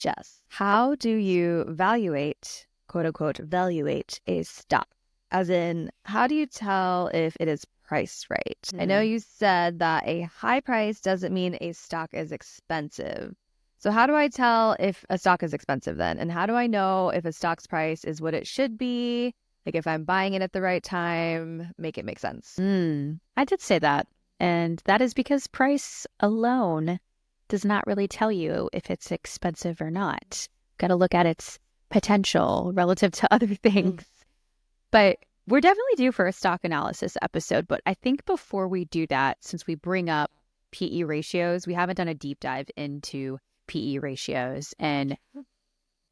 Jess, how do you quote unquote, valuate a stock? As in, how do you tell if it is priced right? I know you said that a high price doesn't mean a stock is expensive. So how do I tell if a stock is expensive then? And how do I know if a stock's price is what it should be? Like if I'm buying it at the right time, make it make sense. I did say that. And that is because price alone does not really tell you if it's expensive or not. Got to look at its potential relative to other things. But we're definitely due for a stock analysis episode. But I think before we do that, since we bring up PE ratios, we haven't done a deep dive into PE ratios. And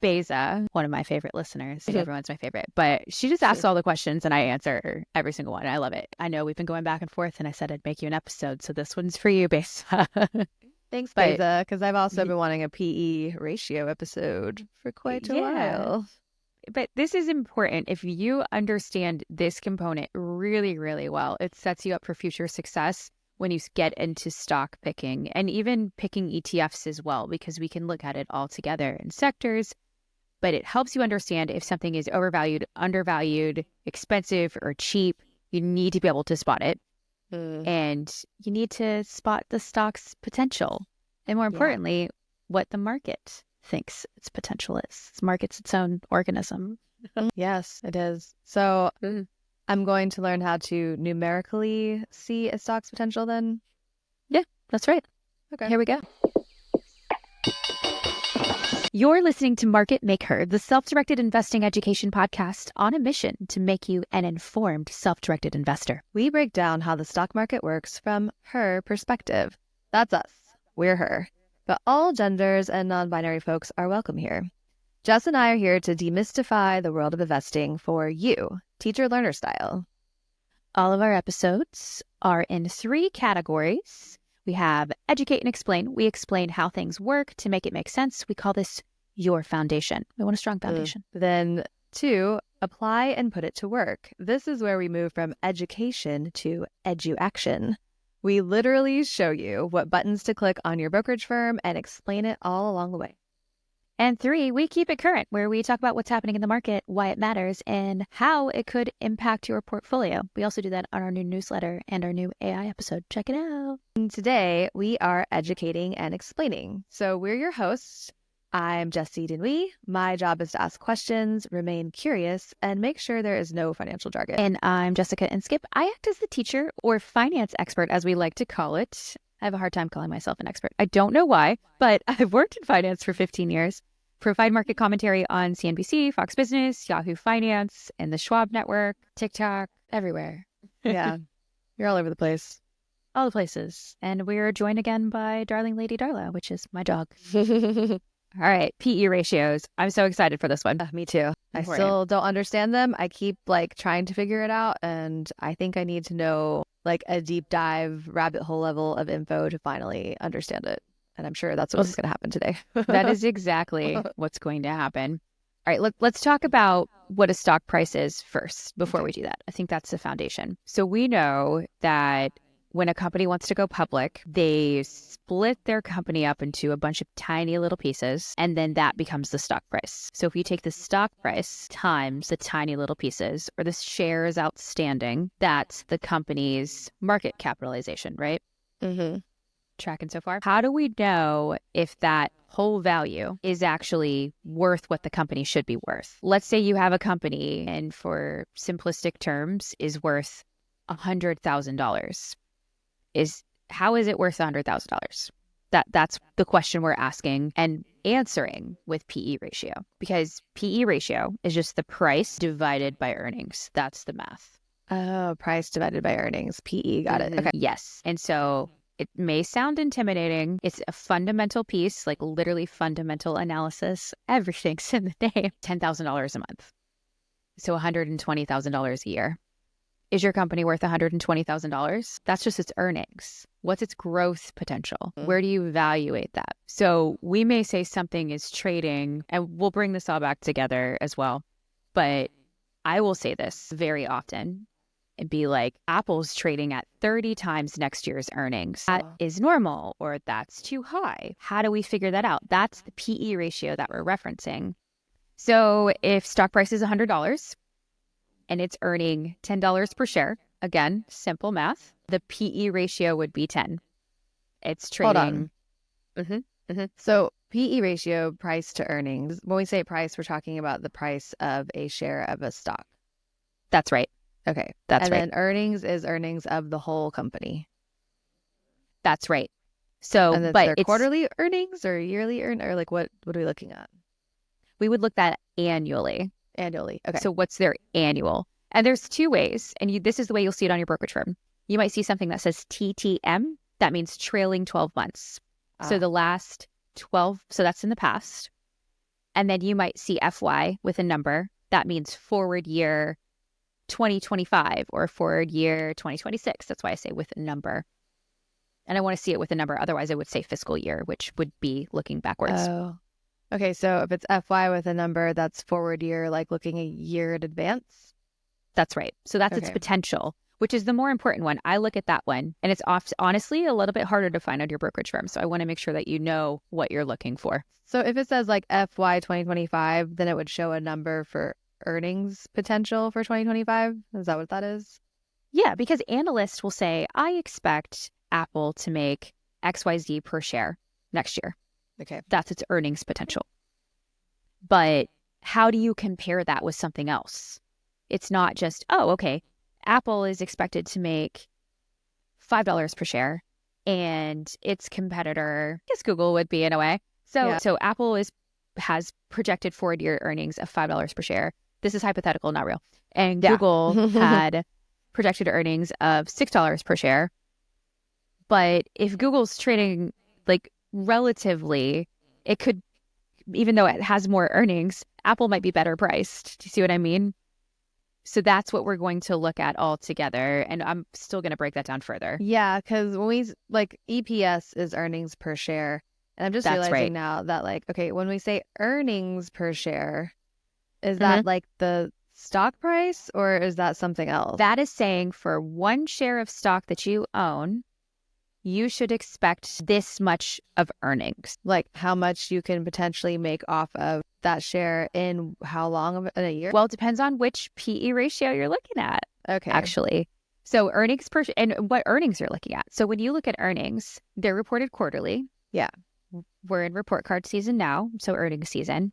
Beza, one of my favorite listeners, everyone's my favorite, but she just asks all the questions and I answer every single one. I love it. I know we've been going back and forth and I said I'd make you an episode. So this one's for you, Beza. Thanks, Beza, because I've also been wanting a PE ratio episode for quite a while. But this is important. If you understand this component really, really well, it sets you up for future success when you get into stock picking and even picking ETFs as well, because we can look at it all together in sectors. But it helps you understand if something is overvalued, undervalued, expensive, or cheap. You need to be able to spot it. And you need to spot the stock's potential. And more importantly, what the market thinks its potential is. The market's its own organism. Yes, it is. So I'm going to learn how to numerically see a stock's potential then? Yeah, that's right. Okay. Here we go. You're listening to Market MakeHer, the self-directed investing education podcast on a mission to make you an informed self-directed investor. We break down how the stock market works from her perspective. That's us. We're her. But all genders and non-binary folks are welcome here. Jess and I are here to demystify the world of investing for you, teacher-learner style. All of our episodes are in 3 categories. We have educate and explain. We explain how things work to make it make sense. We call this your foundation. We want a strong foundation. Then 2, apply and put it to work. This is where we move from education to edu-action. We literally show you what buttons to click on your brokerage firm and explain it all along the way. And 3, we keep it current, where we talk about what's happening in the market, why it matters, and how it could impact your portfolio. We also do that on our new newsletter and our new AI episode. Check it out. And today, we are educating and explaining. So we're your hosts. I'm Jessie Denui. My job is to ask questions, remain curious, and make sure there is no financial jargon. And I'm Jessica Inskip. I act as the teacher or finance expert, as we like to call it. I have a hard time calling myself an expert. I don't know why, but I've worked in finance for 15 years. Provide market commentary on CNBC, Fox Business, Yahoo Finance, and the Schwab Network, TikTok, everywhere. Yeah, you're all over the place. All the places. And we're joined again by Darling Lady Darla, which is my dog. All right, PE ratios. I'm so excited for this one. Me too. I still don't understand them. I keep trying to figure it out. And I think I need to know a deep dive rabbit hole level of info to finally understand it. And I'm sure that's what's going to happen today. That is exactly what's going to happen. All right, let's talk about what a stock price is first before we do that. I think that's the foundation. So we know that when a company wants to go public, they split their company up into a bunch of tiny little pieces, and then that becomes the stock price. So if you take the stock price times the tiny little pieces, or the shares outstanding, that's the company's market capitalization, right? Tracking so far? How do we know if that whole value is actually worth what the company should be worth? Let's say you have a company and for simplistic terms is worth $100,000. How is it worth $100,000? That's the question we're asking and answering with PE ratio, because PE ratio is just the price divided by earnings. That's the math. Oh, price divided by earnings. PE, got it. Okay. Yes. And so it may sound intimidating. It's a fundamental piece, literally fundamental analysis. Everything's in the name. $10,000 a month. So $120,000 a year. Is your company worth $120,000? That's just its earnings. What's its growth potential? Where do you evaluate that? So we may say something is trading, and we'll bring this all back together as well. But I will say this very often. and be like, Apple's trading at 30 times next year's earnings. That is normal, or that's too high. How do we figure that out? That's the PE ratio that we're referencing. So if stock price is $100 and it's earning $10 per share, again, simple math, the PE ratio would be 10. It's trading. Hold on. So PE ratio, price to earnings. When we say price, we're talking about the price of a share of a stock. That's right. Okay. That's right. And then earnings is earnings of the whole company. That's right. So, and but it's quarterly earnings or yearly or like what are we looking at? We would look at annually. Annually. Okay. So what's their annual? And there's two ways. And this is the way you'll see it on your brokerage firm. You might see something that says TTM. That means trailing 12 months. So the last 12, so that's in the past. And then you might see FY with a number. That means forward year 2025 or forward year 2026. That's why I say with a number. And I want to see it with a number. Otherwise, I would say fiscal year, which would be looking backwards. Oh. Okay. So if it's FY with a number, that's forward year, like looking a year in advance? That's right. So that's its potential, which is the more important one. I look at that one, and it's honestly a little bit harder to find on your brokerage firm. So I want to make sure that you know what you're looking for. So if it says like FY 2025, then it would show a number for earnings potential for 2025. Is that what that is? Yeah, because analysts will say, I expect Apple to make XYZ per share next year. Okay. That's its earnings potential. But how do you compare that with something else? It's not just, oh, okay, Apple is expected to make $5 per share, and its competitor, I guess Google would be in a way. So Apple has projected forward year earnings of $5 per share. This is hypothetical, not real. And Google had projected earnings of $6 per share. But if Google's trading like relatively, it could, even though it has more earnings, Apple might be better priced. Do you see what I mean? So that's what we're going to look at all together. And I'm still going to break that down further. Yeah, because when we like EPS is earnings per share. And I'm just realizing now that like, okay, when we say earnings per share, is that like the stock price or is that something else? That is saying for one share of stock that you own, you should expect this much of earnings. Like how much you can potentially make off of that share in how long in a year? Well, it depends on which PE ratio you're looking at. Okay. Actually. So earnings per and what earnings you're looking at. So when you look at earnings, they're reported quarterly. Yeah. We're in report card season now, so earnings season.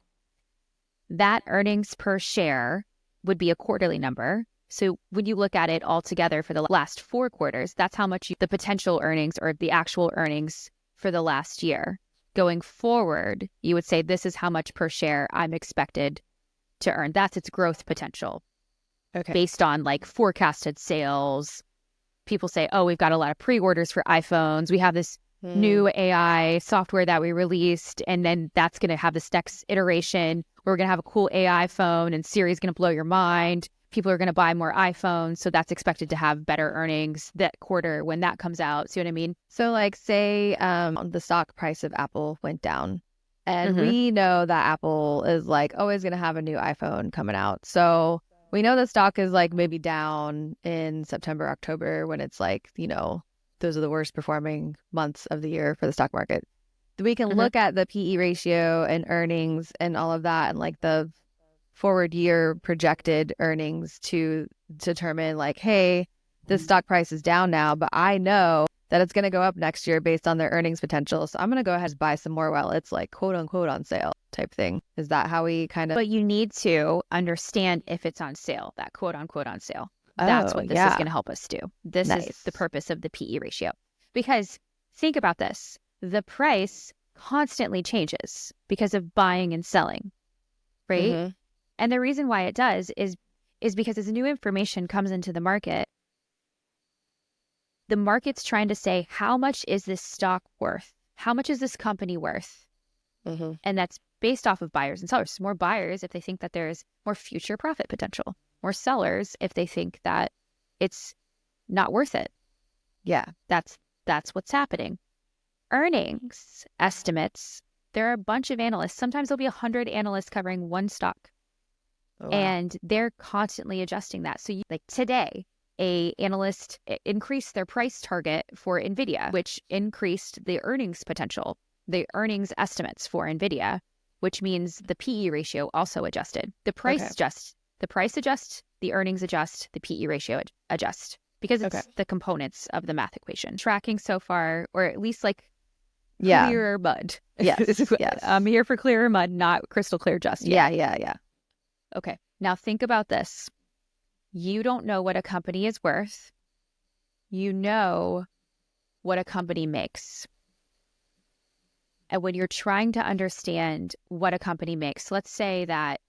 That earnings per share would be a quarterly number. So when you look at it all together for the last 4 quarters, that's how much the potential earnings or the actual earnings for the last year. Going forward, you would say this is how much per share I'm expected to earn. That's its growth potential. Okay. Based on like forecasted sales. People say, oh, we've got a lot of pre-orders for iPhones. We have this new AI software that we released, and then that's going to have this next iteration. We're going to have a cool AI phone, and Siri's going to blow your mind. People are going to buy more iPhones, so that's expected to have better earnings that quarter when that comes out. See what I mean? So like say the stock price of Apple went down, and we know that Apple is like always going to have a new iPhone coming out. So we know the stock is like maybe down in September, October when it's like, you know, those are the worst performing months of the year for the stock market. We can look at the PE ratio and earnings and all of that and like the forward year projected earnings to determine like, hey, the stock price is down now, but I know that it's going to go up next year based on their earnings potential. So I'm going to go ahead and buy some more while it's like quote unquote on sale type thing. Is that how we kind of... But you need to understand if it's on sale, that quote unquote on sale. That's what this is going to help us do. This is the purpose of the PE ratio. Because think about this. The price constantly changes because of buying and selling, right? And the reason why it does is because as new information comes into the market's trying to say, how much is this stock worth? How much is this company worth? And that's based off of buyers and sellers. More buyers if they think that there's more future profit potential. More sellers if they think that it's not worth it. Yeah, that's what's happening. Earnings estimates, there are a bunch of analysts. Sometimes there'll be 100 analysts covering one stock. Oh, wow. And they're constantly adjusting that. So like today, a analyst increased their price target for NVIDIA, which increased the earnings potential, the earnings estimates for NVIDIA, which means the PE ratio also adjusted. The price adjusts, the earnings adjust, the PE ratio adjust, because it's the components of the math equation. Tracking so far, or at least like clearer mud. Yes. Yes. I'm here for clearer mud, not crystal clear just yet. Yeah. Okay. Now think about this. You don't know what a company is worth. You know what a company makes. And when you're trying to understand what a company makes, let's say that,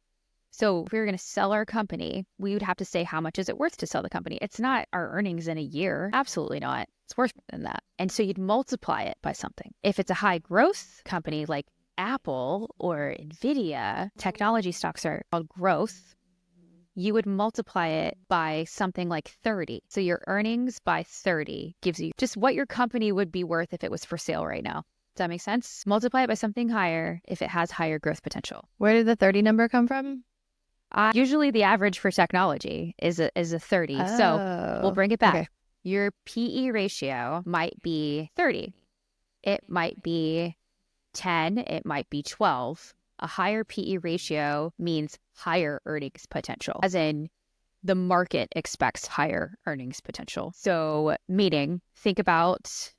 so if we were going to sell our company, we would have to say, how much is it worth to sell the company? It's not our earnings in a year. Absolutely not. It's worth more than that. And so you'd multiply it by something. If it's a high growth company like Apple or NVIDIA, technology stocks are called growth, you would multiply it by something like 30. So your earnings by 30 gives you just what your company would be worth if it was for sale right now. Does that make sense? Multiply it by something higher if it has higher growth potential. Where did the 30 number come from? Usually the average for technology is a 30. So we'll bring it back. Okay. Your PE ratio might be 30. It might be 10. It might be 12. A higher PE ratio means higher earnings potential, as in the market expects higher earnings potential. So meaning, think about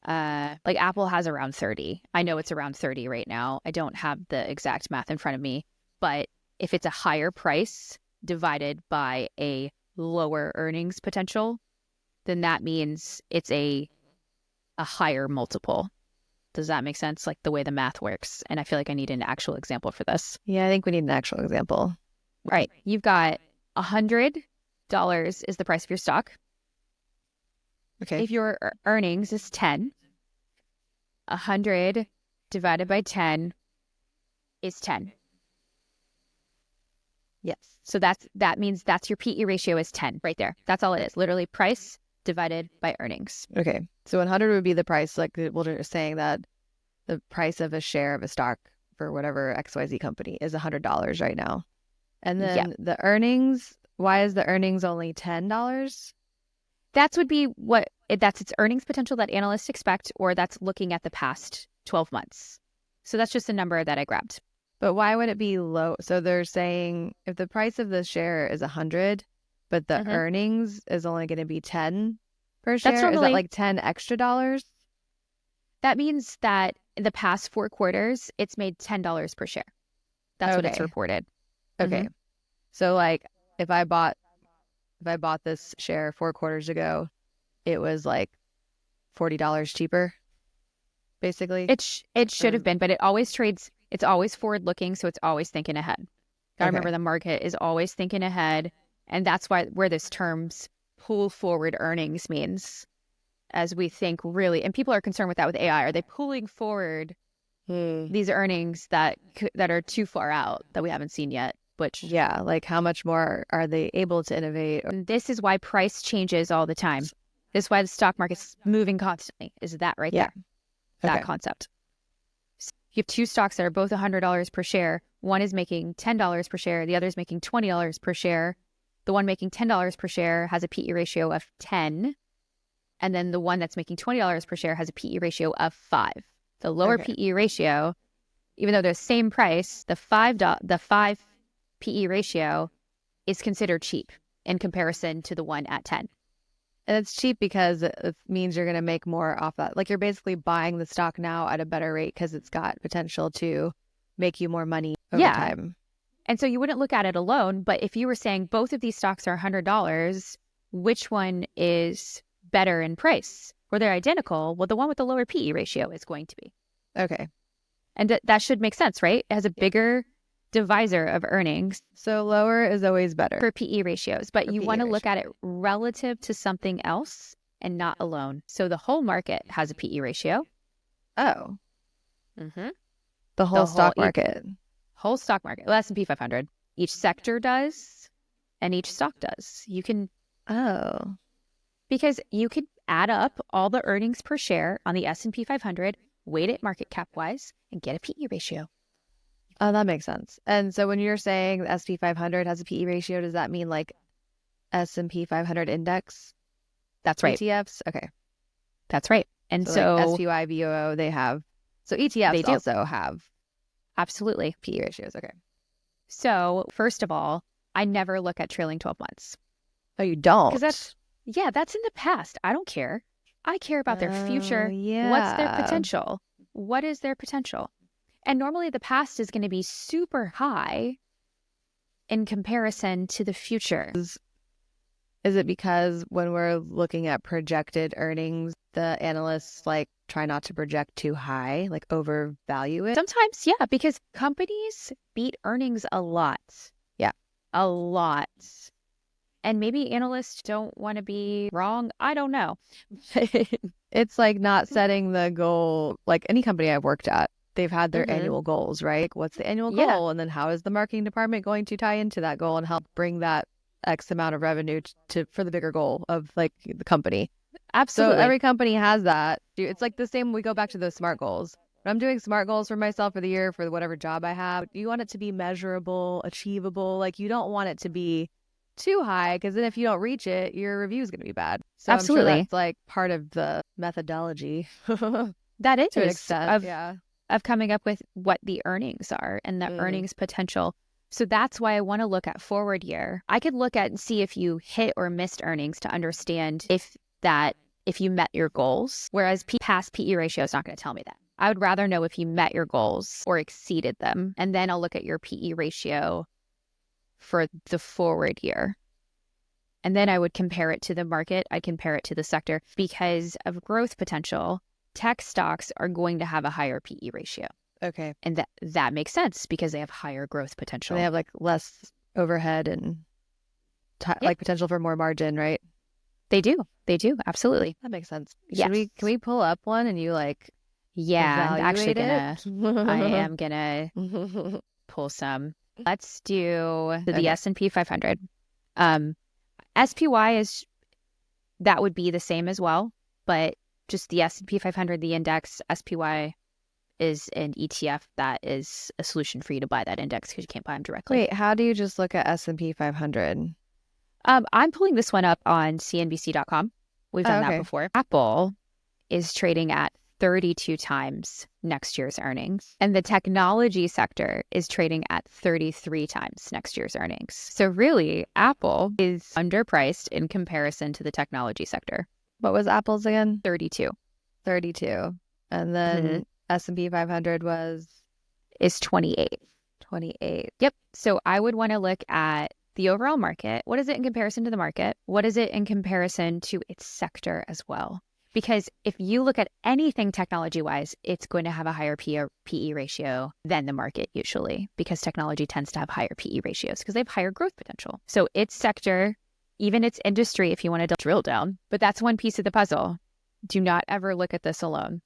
like Apple has around 30. I know it's around 30 right now. I don't have the exact math in front of me, but if it's a higher price divided by a lower earnings potential, then that means it's a higher multiple. Does that make sense? Like the way the math works. And I feel like I need an actual example for this. Yeah, I think we need an actual example. Right. You've got $100 is the price of your stock. Okay. If your earnings is 10, 100 divided by 10 is 10. Yes. So that means that's your PE ratio is 10 right there. That's all it is. Literally price divided by earnings. Okay. So 100 would be the price, like we're saying that the price of a share of a stock for whatever XYZ company is $100 right now. And then the earnings, why is the earnings only $10? That would be that's its earnings potential that analysts expect, or that's looking at the past 12 months. So that's just a number that I grabbed. But why would it be low? So they're saying if the price of the share is 100, but the earnings is only going to be 10 per share, is that like 10 extra dollars? That means that in the past 4 quarters, it's made $10 per share. That's what it's reported. Okay. So like if I bought this share 4 quarters ago, it was like $40 cheaper, basically. It should have been, but it always trades. It's always forward looking, so it's always thinking ahead. Gotta remember the market is always thinking ahead, and that's where this terms pull forward earnings means, as we think really, and people are concerned with that with AI. Are they pulling forward these earnings that are too far out that we haven't seen yet? Which like how much more are they able to innovate? And this is why price changes all the time. This is why the stock market's moving constantly. Is that right there? That concept. So you have 2 stocks that are both $100 per share. One is making $10 per share. The other is making $20 per share. The one making $10 per share has a PE ratio of 10. And then the one that's making $20 per share has a PE ratio of 5. The lower PE ratio, even though they're the same price, the 5 PE ratio is considered cheap in comparison to the one at 10. And it's cheap because it means you're going to make more off that. Like you're basically buying the stock now at a better rate because it's got potential to make you more money over time. And so you wouldn't look at it alone, but if you were saying both of these stocks are $100, which one is better in price? Or they're identical, well, the one with the lower PE ratio is going to be. Okay. And that should make sense, right? It has a bigger divisor of earnings. So lower is always better. For PE ratios, but you want to look at it relative to something else and not alone. So the whole market has a PE ratio. Oh. The whole stock market. Whole stock market. Well, S&P 500. Each sector does, and each stock does. You can... Oh. Because you could add up all the earnings per share on the S&P 500, weight it market cap-wise, and get a PE ratio. Oh, that makes sense. And so when you're saying the S&P 500 has a PE ratio, does that mean like S&P 500 index That's right. ETFs? Okay. That's right. And So like SPY, VOO, they have. So ETFs they do. also have Absolutely PE ratios. Okay. So first of all, I never look at trailing 12 months. Oh, you don't? Because that's in the past. I don't care. I care about their future. Yeah. What's their potential? What is their potential? And normally the past is going to be super high in comparison to the future. Is it because when we're looking at projected earnings, the analysts like try not to project too high, like overvalue it? Sometimes, yeah, because companies beat earnings a lot. Yeah. A lot. And maybe analysts don't want to be wrong. I don't know. It's like not setting the goal. Like any company I've worked at, they've had their annual goals, right? What's the annual goal? And then how is the marketing department going to tie into that goal and help bring that X amount of revenue for the bigger goal of like the company? Absolutely. So every company has that. It's like the same. We go back to those SMART goals. When I'm doing SMART goals for myself for the year for whatever job I have, you want it to be measurable, achievable. Like you don't want it to be too high because then if you don't reach it, your review is going to be bad. So Absolutely. I'm sure that's like part of the methodology. That is to an extent, of coming up with what the earnings are and the earnings potential. So that's why I want to look at forward year. I could look at and see if you hit or missed earnings to understand if you met your goals, whereas past PE ratio is not going to tell me that. I would rather know if you met your goals or exceeded them. And then I'll look at your PE ratio for the forward year. And then I would compare it to the market. I'd compare it to the sector because of growth potential. Tech stocks are going to have a higher PE ratio. Okay. And that makes sense because they have higher growth potential. And they have like less overhead and like potential for more margin, right? They do. Absolutely. That makes sense. Yes. Can we pull up one and you like I'm actually evaluate I am gonna pull some. Let's do the S&P 500. SPY that would be the same as well, but just the S&P 500, the index. SPY is an ETF that is a solution for you to buy that index because you can't buy them directly. Wait, how do you just look at S&P 500? I'm pulling this one up on CNBC.com. We've done that before. Apple is trading at 32 times next year's earnings, and the technology sector is trading at 33 times next year's earnings. So really, Apple is underpriced in comparison to the technology sector. What was Apple's again? 32. And then S&P 500 is 28. 28. Yep. So I would want to look at the overall market. What is it in comparison to the market? What is it in comparison to its sector as well? Because if you look at anything technology-wise, it's going to have a higher PE ratio than the market usually, because technology tends to have higher PE ratios because they have higher growth potential. So its sector, even its industry, if you want to drill down, but that's one piece of the puzzle. Do not ever look at this alone.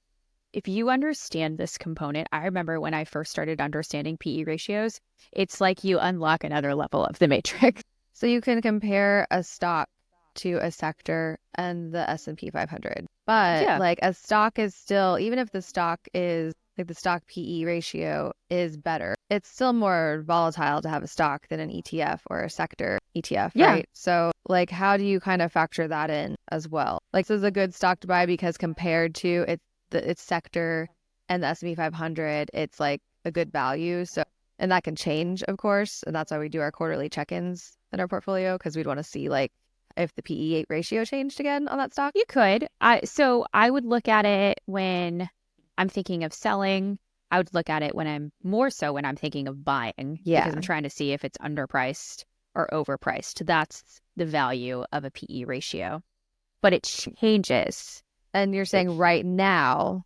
If you understand this component, I remember when I first started understanding PE ratios, it's like you unlock another level of the matrix. So you can compare a stock to a sector and the S&P 500. But like a stock is still, even if the stock is like the stock PE ratio is better, it's still more volatile to have a stock than an ETF or a sector ETF, right? So like how do you kind of factor that in as well? Like this is a good stock to buy because compared to its sector and the S&P 500, it's like a good value. So, and that can change, of course. And that's why we do our quarterly check-ins in our portfolio, because we'd want to see like if the PE ratio changed again on that stock. You could. So I would look at it when I'm thinking of selling. I would look at it when I'm thinking of buying. Yeah. Because I'm trying to see if it's underpriced or overpriced. That's the value of a PE ratio. But it changes. And you're saying right now,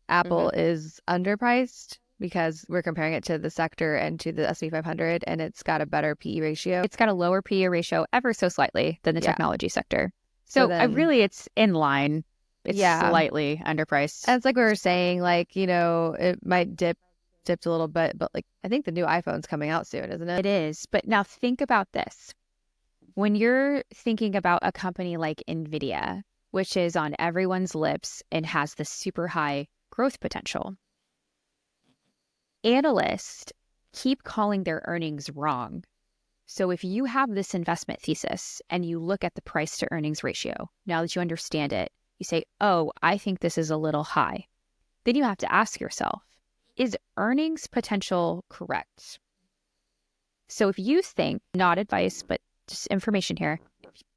Apple is underpriced because we're comparing it to the sector and to the S&P 500, and it's got a better PE ratio. It's got a lower PE ratio ever so slightly than the technology sector. So it's in line. It's slightly underpriced. And it's like we were saying, like, you know, it might dipped a little bit, but like I think the new iPhone's coming out soon, isn't it? It is. But now think about this. When you're thinking about a company like NVIDIA, which is on everyone's lips and has the super high growth potential, analysts keep calling their earnings wrong. So if you have this investment thesis and you look at the price to earnings ratio, now that you understand it, you say, oh, I think this is a little high. Then you have to ask yourself, is earnings potential correct? So if you think, not advice, but just information here,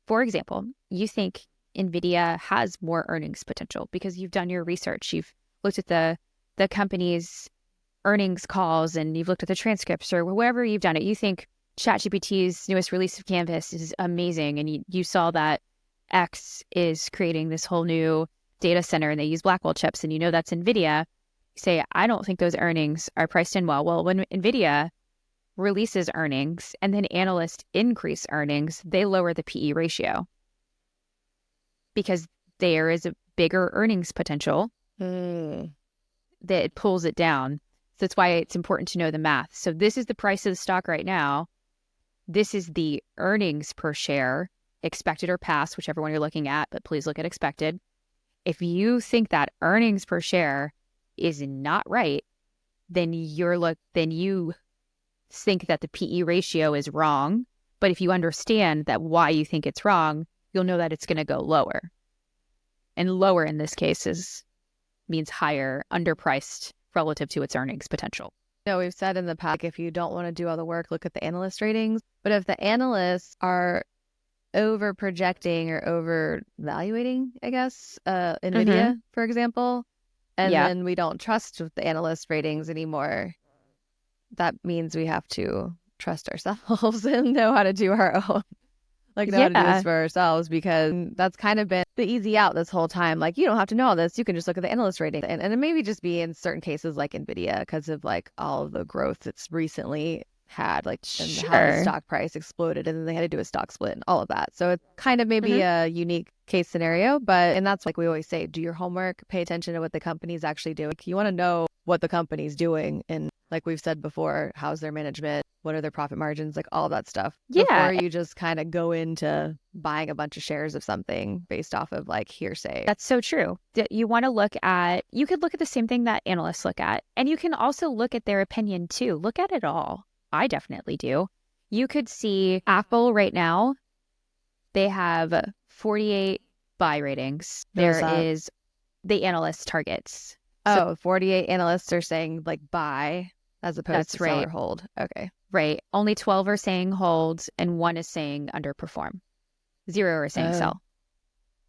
for example, you think NVIDIA has more earnings potential because you've done your research, you've looked at the company's earnings calls and you've looked at the transcripts or wherever you've done it, you think ChatGPT's newest release of Canvas is amazing and you saw that X is creating this whole new data center and they use Blackwell chips and you know that's NVIDIA, you say, I don't think those earnings are priced in well. Well, when NVIDIA releases earnings and then analysts increase earnings, they lower the PE ratio because there is a bigger earnings potential that it pulls it down. So that's why it's important to know the math. So this is the price of the stock right now. This is the earnings per share, expected or past, whichever one you're looking at, but please look at expected. If you think that earnings per share is not right, then you think that the PE ratio is wrong. But if you understand that why you think it's wrong, you'll know that it's going to go lower. And lower in this case means higher, underpriced relative to its earnings potential. No, we've said in the past, if you don't want to do all the work, look at the analyst ratings. But if the analysts are over projecting or over valuating, I guess, NVIDIA, for example, and then we don't trust the analyst ratings anymore, that means we have to trust ourselves and know how to do our own, how to do this for ourselves, because that's kind of been the easy out this whole time. Like, you don't have to know all this. You can just look at the analyst rating. And it maybe just be in certain cases like NVIDIA because of like all of the growth that's recently had, like, and how the stock price exploded and then they had to do a stock split and all of that. So it's kind of maybe a unique case scenario, and that's like we always say, do your homework, pay attention to what the company's actually doing. You want to know what the company's doing. And like we've said before, how's their management? What are their profit margins? Like all that stuff. Before you just kind of go into buying a bunch of shares of something based off of like hearsay. That's so true. You want to you could look at the same thing that analysts look at, and you can also look at their opinion too. Look at it all. I definitely do. You could see Apple right now, they have 48 buy ratings. There is the analyst targets. So 48 analysts are saying like buy as opposed to sell or hold. Okay. Right. Only 12 are saying hold and 1 is saying underperform. 0 are saying sell.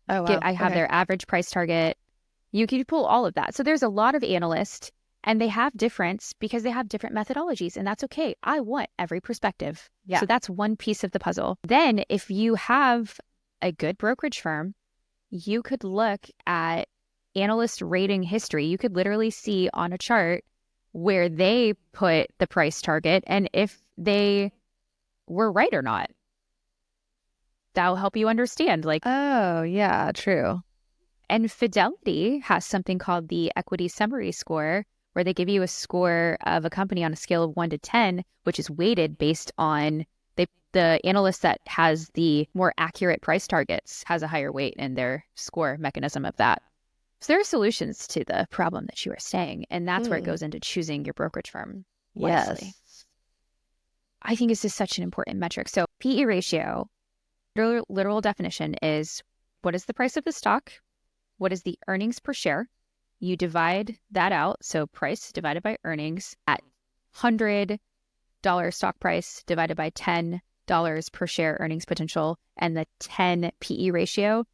Oh, wow. I have their average price target. You can pull all of that. So there's a lot of analysts and they have difference because they have different methodologies, and that's okay. I want every perspective. Yeah. So that's one piece of the puzzle. Then if you have a good brokerage firm, you could look at analyst rating history. You could literally see on a chart where they put the price target and if they were right or not. That'll help you understand. Like, oh, yeah, true. And Fidelity has something called the equity summary score, where they give you a score of a company on a scale of 1 to 10, which is weighted based on the analyst that has the more accurate price targets has a higher weight in their score mechanism of that. So there are solutions to the problem that you are saying, and that's where it goes into choosing your brokerage firm wisely. Yes. I think this is such an important metric. So PE ratio, literal definition is what is the price of the stock? What is the earnings per share? You divide that out. So price divided by earnings at $100 stock price divided by $10 per share earnings potential and the 10 PE ratio.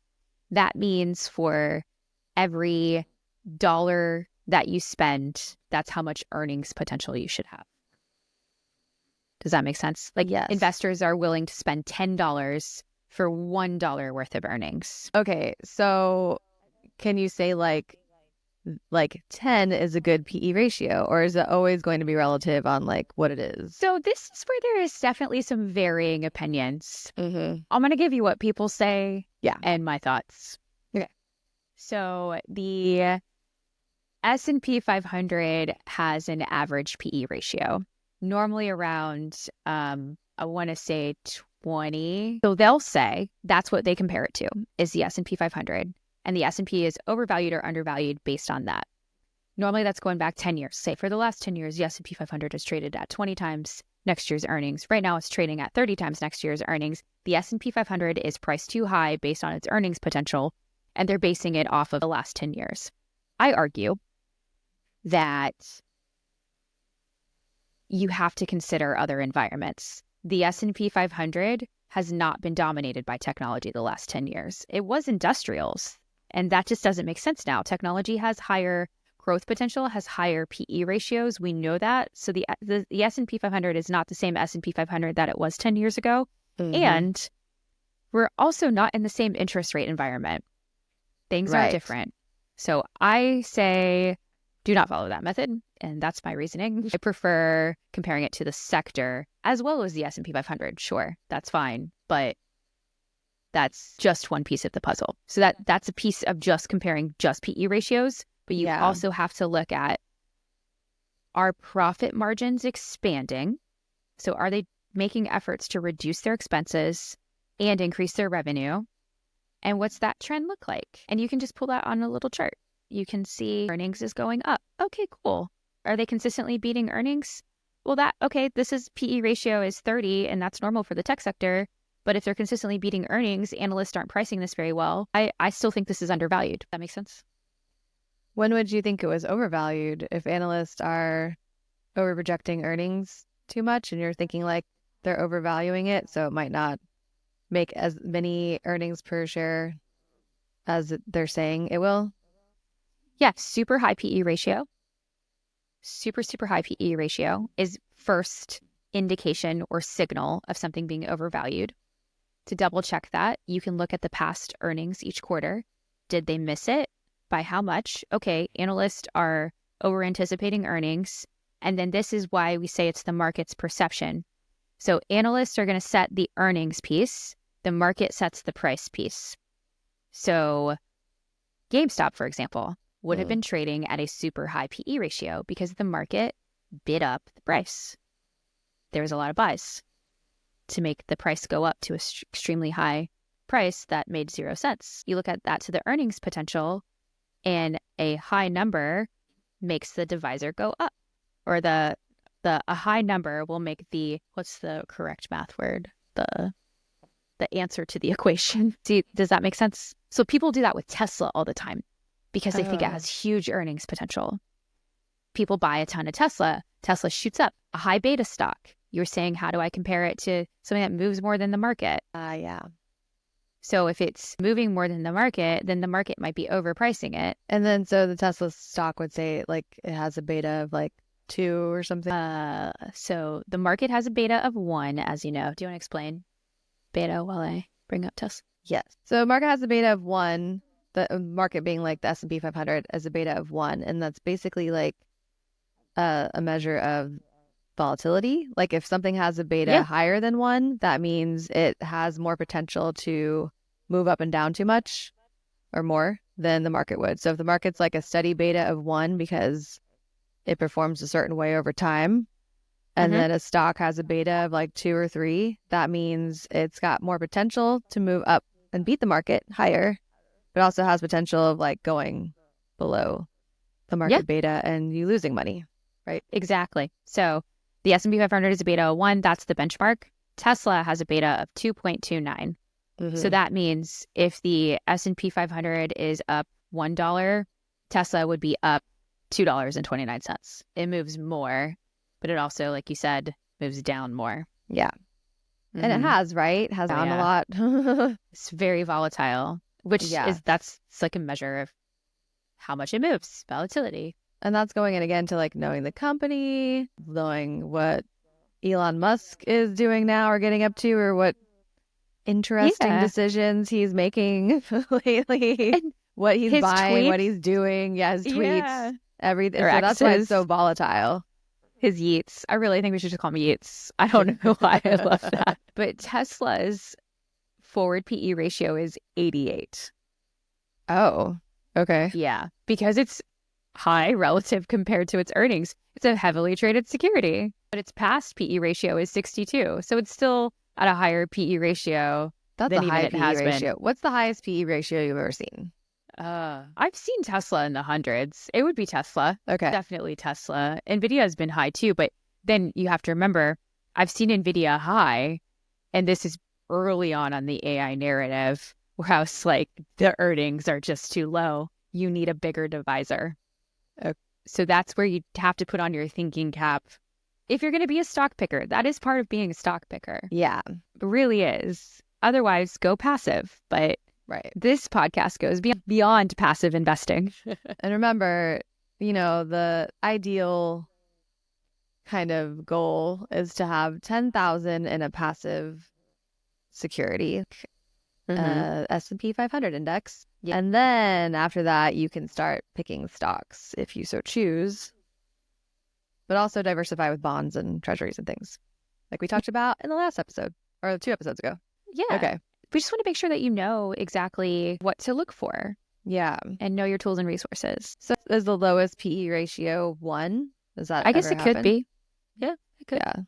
That means for every dollar that you spend, that's how much earnings potential you should have. Does that make sense? Like, yes. Investors are willing to spend $10 for $1 worth of earnings. Okay, so can you say like 10 is a good PE ratio, or is it always going to be relative on like what it is? So this is where there is definitely some varying opinions. I'm going to give you what people say and my thoughts. Okay. So the S&P 500 has an average PE ratio, normally around, I want to say 20. So they'll say that's what they compare it to is the S&P 500. And the S&P is overvalued or undervalued based on that. Normally that's going back 10 years. Say for the last 10 years, the S&P 500 is traded at 20 times next year's earnings. Right now it's trading at 30 times next year's earnings. The S&P 500 is priced too high based on its earnings potential, and they're basing it off of the last 10 years. I argue that you have to consider other environments. The S&P 500 has not been dominated by technology the last 10 years. It was industrials, and that just doesn't make sense now. Technology has higher growth potential, has higher PE ratios. We know that. So the S&P 500 is not the same S&P 500 that it was 10 years ago. And we're also not in the same interest rate environment. Things are different. So I say do not follow that method. And that's my reasoning. I prefer comparing it to the sector as well as the S&P 500. Sure, that's fine. But that's just one piece of the puzzle. So that's a piece of just comparing just PE ratios. But you also have to look at, are profit margins expanding? So are they making efforts to reduce their expenses and increase their revenue? And what's that trend look like? And you can just pull that on a little chart. You can see earnings is going up. Okay, cool. Are they consistently beating earnings? Well, this is PE ratio is 30, and that's normal for the tech sector. But if they're consistently beating earnings, analysts aren't pricing this very well. I still think this is undervalued. That makes sense? When would you think it was overvalued? If analysts are over-projecting earnings too much and you're thinking like they're overvaluing it, so it might not make as many earnings per share as they're saying it will? Yeah, super high PE ratio. Super high PE ratio is first indication or signal of something being overvalued. To double check that, you can look at the past earnings each quarter. Did they miss it? By how much? Okay, analysts are over anticipating earnings. And then this is why we say it's the market's perception. So analysts are going to set the earnings piece. The market sets the price piece. So GameStop, for example, would have been trading at a super high PE ratio because the market bid up the price. There was a lot of buys to make the price go up to an extremely high price that made 0 sense. You look at that to the earnings potential, and a high number makes the divisor go up, or a high number will make what's the correct math word? The answer to the equation. See, does that make sense? So people do that with Tesla all the time because they think it has huge earnings potential. People buy a ton of Tesla. Tesla shoots up, a high beta stock. You're saying, how do I compare it to something that moves more than the market? Yeah. So if it's moving more than the market, then the market might be overpricing it. And then so the Tesla stock would say like it has a beta of like 2 or something. So the market has a beta of 1, as you know. Do you want to explain beta while I bring up Tesla? Yes. So market has a beta of 1. The market being like the S&P 500 as a beta of 1, and that's basically like a measure of volatility. Like if something has a beta higher than 1, that means it has more potential to move up and down too much or more than the market would. So if the market's like a steady beta of 1 because it performs a certain way over time, and then a stock has a beta of like 2 or 3, that means it's got more potential to move up and beat the market higher, but also has potential of like going below the market beta and you losing money, right? Exactly. So the S&P 500 is a beta of 1. That's the benchmark. Tesla has a beta of 2.29. So that means if the S&P 500 is up $1, Tesla would be up $2.29. It moves more, but it also, like you said, moves down more. Yeah. And it has, right? Has down a lot. It's very volatile, which that's like a measure of how much it moves, volatility. And that's going in again to like knowing the company, knowing what Elon Musk is doing now or getting up to, or what interesting decisions he's making lately, and what he's buying, what he's doing. Yeah, his tweets, everything. So that's why it's so volatile. His yeets. I really think we should just call him yeets. I don't know why I love that. But Tesla's forward PE ratio is 88. Oh, okay. Yeah, because it's high relative compared to its earnings. It's a heavily traded security, but its past PE ratio is 62. So it's still at a higher PE ratio than even high it has ratio. been. What's the highest PE ratio you've ever seen? I've seen Tesla in the hundreds. It would be Tesla. Okay. Definitely Tesla. NVIDIA has been high too, but then you have to remember I've seen NVIDIA high, and this is early on the AI narrative, where I was like, the earnings are just too low. You need a bigger divisor. So that's where you have to put on your thinking cap. If you're going to be a stock picker, that is part of being a stock picker. Yeah. It really is. Otherwise, go passive. But this podcast goes beyond passive investing. And remember, the ideal kind of goal is to have 10,000 in a passive security, S&P 500 index. Yeah. And then after that, you can start picking stocks if you so choose, but also diversify with bonds and treasuries and things like we talked about in the last episode or 2 episodes ago. Yeah. Okay. We just want to make sure that you know exactly what to look for. Yeah. And know your tools and resources. So is the lowest PE ratio 1? Does that I guess it happen? Could be. Yeah, it could. Yeah.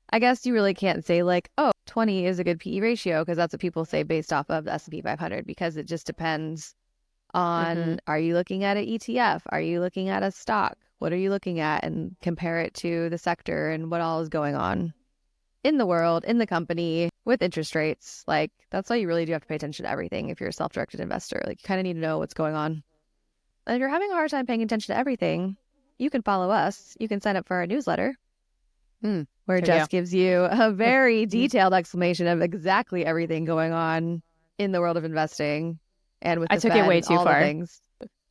I guess you really can't say like, oh, 20 is a good PE ratio, because that's what people say based off of the S&P 500, because it just depends on, are you looking at an ETF? Are you looking at a stock? What are you looking at? And compare it to the sector and what all is going on in the world, in the company, with interest rates. Like, that's why you really do have to pay attention to everything if you're a self-directed investor. Like, you kind of need to know what's going on. And if you're having a hard time paying attention to everything, you can follow us. You can sign up for our newsletter, where Jess gives you a very detailed explanation of exactly everything going on in the world of investing and with the took Fed it way and too all far. the things.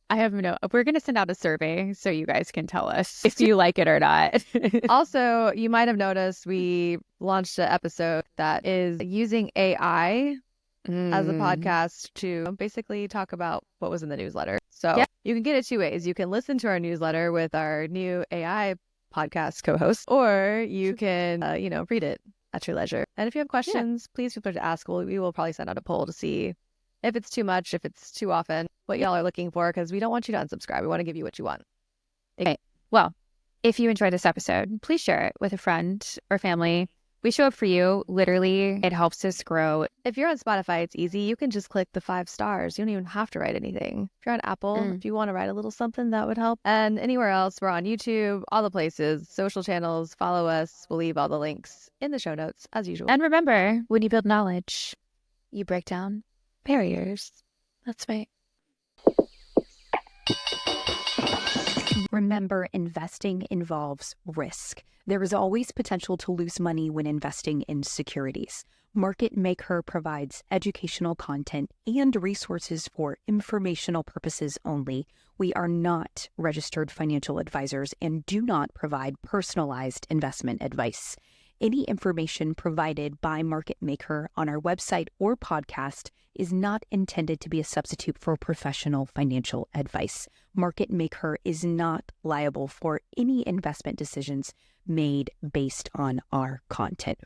I have we're going to send out a survey so you guys can tell us if you like it or not. Also, you might have noticed we launched an episode that is using AI as a podcast to basically talk about what was in the newsletter. So you can get it 2 ways. You can listen to our newsletter with our new AI podcast co-host, or you can, read it at your leisure. And if you have questions, please feel free to ask. We will probably send out a poll to see if it's too much, if it's too often, what y'all are looking for, because we don't want you to unsubscribe. We want to give you what you want. Okay. Well, if you enjoyed this episode, please share it with a friend or family. We show up for you. Literally, it helps us grow. If you're on Spotify, it's easy. You can just click the 5 stars. You don't even have to write anything. If you're on Apple, if you want to write a little something, that would help. And anywhere else, we're on YouTube, all the places, social channels, follow us. We'll leave all the links in the show notes as usual. And remember, when you build knowledge, you break down barriers. That's right. Remember, investing involves risk. There is always potential to lose money when investing in securities. Market MakeHer provides educational content and resources for informational purposes only. We are not registered financial advisors and do not provide personalized investment advice. Any information provided by Market MakeHer on our website or podcast is not intended to be a substitute for professional financial advice. Market MakeHer is not liable for any investment decisions made based on our content.